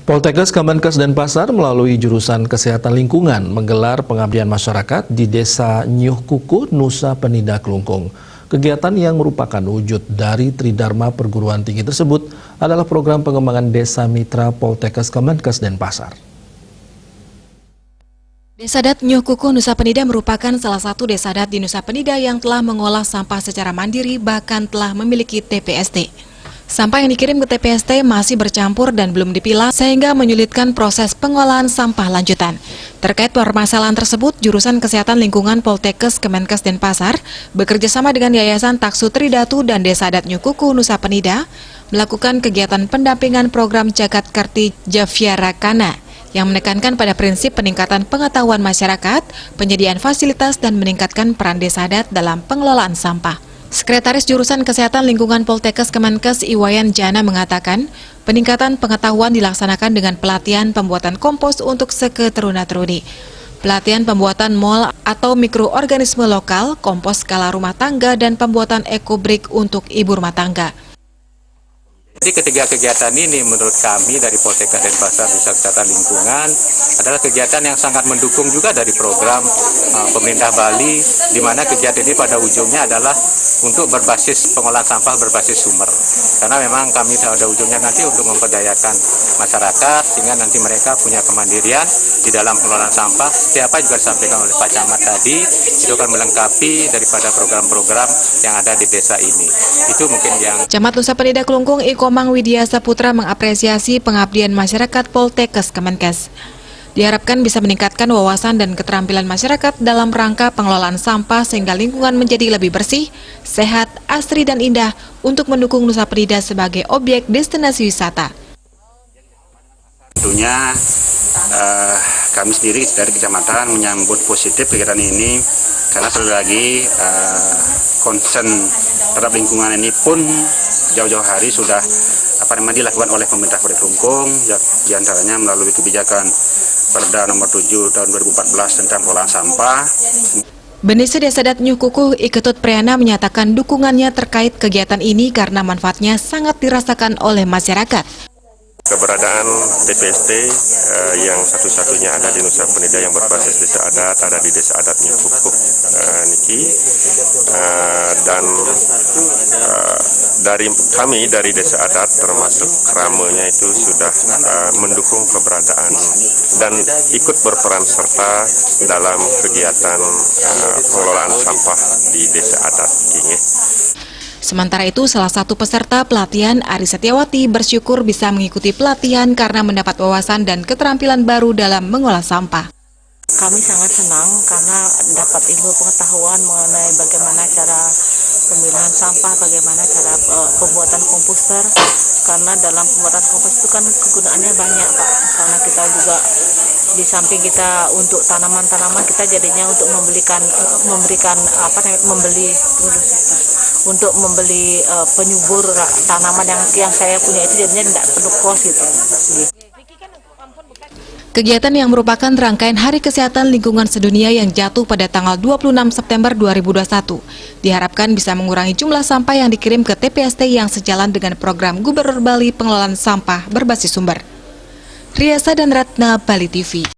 Poltekkes Kemenkes Denpasar melalui jurusan Kesehatan Lingkungan menggelar pengabdian masyarakat di Desa Nyuh Kuku, Nusa Penida, Klungkung. Kegiatan yang merupakan wujud dari Tridharma Perguruan Tinggi tersebut adalah program pengembangan Desa Mitra Poltekkes Kemenkes Denpasar. Desa adat Nyuh Kuku, Nusa Penida merupakan salah satu desa adat di Nusa Penida yang telah mengolah sampah secara mandiri, bahkan telah memiliki TPST. Sampah yang dikirim ke TPST masih bercampur dan belum dipilah sehingga menyulitkan proses pengolahan sampah lanjutan. Terkait permasalahan tersebut, jurusan Kesehatan Lingkungan Poltekkes Kemenkes Denpasar bekerjasama dengan Yayasan Taksu Tridatu dan Desa Adat Nyuh Kuku, Nusa Penida melakukan kegiatan pendampingan program Jagat Kerti Javyarakana yang menekankan pada prinsip peningkatan pengetahuan masyarakat, penyediaan fasilitas, dan meningkatkan peran desa adat dalam pengelolaan sampah. Sekretaris Jurusan Kesehatan Lingkungan Poltekkes Kemenkes Iwayan Jana mengatakan, peningkatan pengetahuan dilaksanakan dengan pelatihan pembuatan kompos untuk seketeruna-teruni, pelatihan pembuatan mol atau mikroorganisme lokal, kompos skala rumah tangga, dan pembuatan ekobrik untuk ibu rumah tangga. Jadi ketiga kegiatan ini menurut kami dari Poltekkes Denpasar Desa Kesehatan Lingkungan adalah kegiatan yang sangat mendukung juga dari program pemerintah Bali, di mana kegiatan ini pada ujungnya adalah untuk berbasis pengolahan sampah berbasis sumber. Karena memang kami pada ujungnya nanti untuk memperdayakan masyarakat sehingga nanti mereka punya kemandirian di dalam pengelolaan sampah. Setiap apa juga disampaikan oleh Pak Camat tadi, itu akan melengkapi daripada program-program yang ada di desa ini. Itu mungkin yang Camat Nusa Penida Klungkung Komang Widya Saputra mengapresiasi pengabdian masyarakat Poltekkes Kemenkes. Diharapkan bisa meningkatkan wawasan dan keterampilan masyarakat dalam rangka pengelolaan sampah sehingga lingkungan menjadi lebih bersih, sehat, asri, dan indah untuk mendukung Nusa Penida sebagai objek destinasi wisata. Tentunya kami sendiri dari kecamatan menyambut positif kegiatan ini karena sekali lagi concern terhadap lingkungan ini pun jauh-jauh hari sudah dilakukan oleh pemerintah Kabupaten Klungkung, diantaranya melalui kebijakan Perda nomor 7 tahun 2014 tentang pengelolaan sampah. Benisi Desa Adat Nyuh Kuku Iketut Priyana menyatakan dukungannya terkait kegiatan ini karena manfaatnya sangat dirasakan oleh masyarakat. Keberadaan TPST yang satu-satunya ada di Nusa Penida yang berbasis desa adat ada di Desa Adat Nyuh Kuku niki, dan dari kami dari desa adat termasuk kramenya itu sudah mendukung keberadaan dan ikut berperan serta dalam kegiatan pengelolaan sampah di desa adat ini. Sementara itu, salah satu peserta pelatihan, Ari Setiawati, bersyukur bisa mengikuti pelatihan karena mendapat wawasan dan keterampilan baru dalam mengolah sampah. Kami sangat senang karena dapat ilmu pengetahuan mengenai bagaimana cara pemilahan sampah, bagaimana cara pembuatan komposter. Karena dalam pembuatan komposter itu kan kegunaannya banyak, Pak. Karena kita juga di samping kita untuk tanaman-tanaman, kita jadinya untuk membeli penyubur tanaman yang saya punya itu jadinya tidak perlu kos gitu. Kegiatan yang merupakan rangkaian Hari Kesehatan Lingkungan Sedunia yang jatuh pada tanggal 26 September 2021 diharapkan bisa mengurangi jumlah sampah yang dikirim ke TPST yang sejalan dengan program Gubernur Bali pengelolaan sampah berbasis sumber. Riasa dan Ratna, Bali TV.